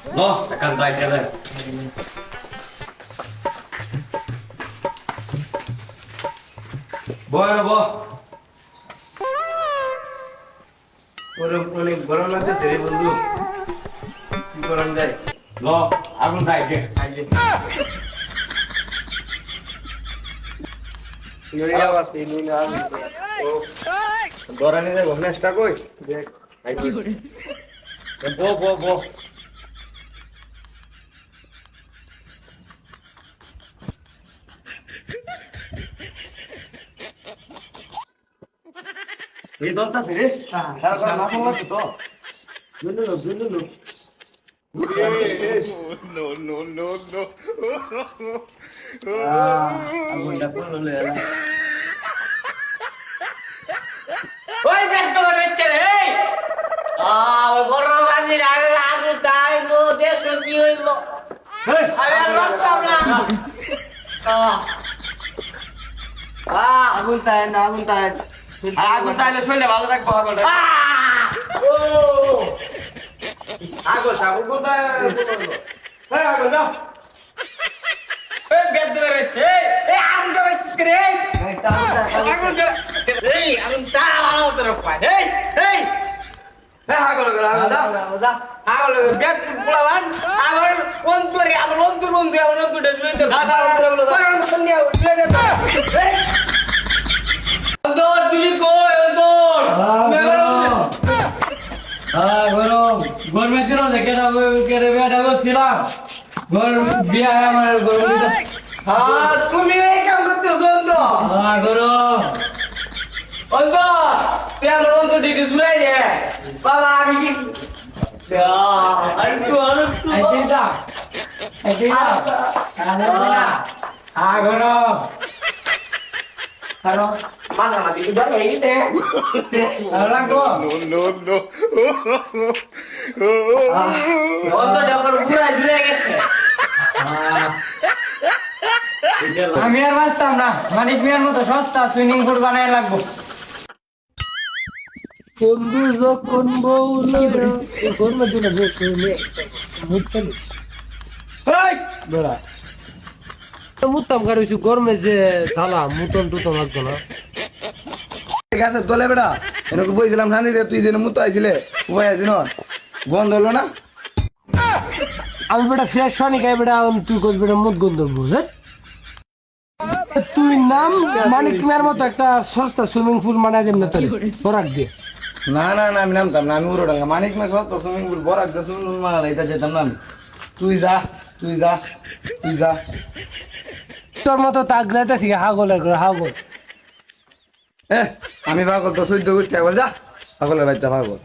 লো একান তাই গেলে বয় রে বয় ওরে অনেক গরম লাগতেছে রে বন্ধু, কি গরম যায়। লো আগুন তাই গে ইউরিয়া আছে ইউরিয়া আছে ও গরানি রে ঘুমনাসটা কই দেখ কি করে বো বো বো এই দলতাছে রে তারা করে না করলা তো দুলুলু আগুনটা পড়লো লে ওই ব্যক্ত হচ্ছে রে এই গরম আছে আরে আগে তাই গো দেখো কি হইলো আরে আর বাঁচতাম না আগুন তাই না আগুন তাই আগুন তাইলে শরীরে ভালো থাকবো আগুন ও আগুন চাবুক কোথায় হ্যাঁ আগুন দাও ওই ব্যক্ত হচ্ছে এই আগুন জ্বালাইছিস কে রে আগুন জ্বালাইছিস এই আগুন তাও তোর পায় এই এই হ্যাঁ আগুন আগুন দাও দাও আগুন ব্যক্ত পোলাবান আমার অন্তরে আমার অন্তর বন্ধু আমার অন্তরটা শুনে তো দাদা অন্তর তুই কই অন্তর গরম গরমের দিন দেখে যাবো বেটা করছিলাম বিয়া আমার গরম তুমি এই কাম করতেছো অন্তর গরম অন্তর তুই আমার অন্তর দিকে শুনাই দে বাবা আমি কি আরেকটু গরম মানা না দিকে ধরে এই দে অন্তর আমার ঘুরে ঘুরে গেছে আমি আর বাঁচতাম না মানিক মিয়ার মতো সস্তা সুইমিং পুল বানায় লাগবো বন্ধু যখন বউলো গরমের দিনে বেশ বেড়া মুতাম কারো গরমে যে জ্বালা মুতন টুতন লাগতো না গাছের তলে বেড়া এরকম বইছিলাম ঠান্ডি রে তুই যেন মুতো আইছিলে উপায় আছে না গন্ধ হলো না আমি বেটা ফ্রেশ পানি খাই বেটা তুই কোচ বেটা মুত গন্ধ বুঝে তুই নাম মানিক মিয়ার মতো একটা সস্তা সুইমিং পুল বানাই দেন না তোর বরাক দিয়ে না না না আমি নামতাম না আমি উড়োডাঙ্গা মানিক মে সত্য সুইমিং পুল বড় একটা সুইমিং পুল মারা এটা যেতাম না আমি তুই যা তুই যা তুই যা তোর মতো তাক যাইতেছি হাগলের করে হাগল আমি পাগল তো সহ্য করছি একবার যা পাগলের বাচ্চা পাগল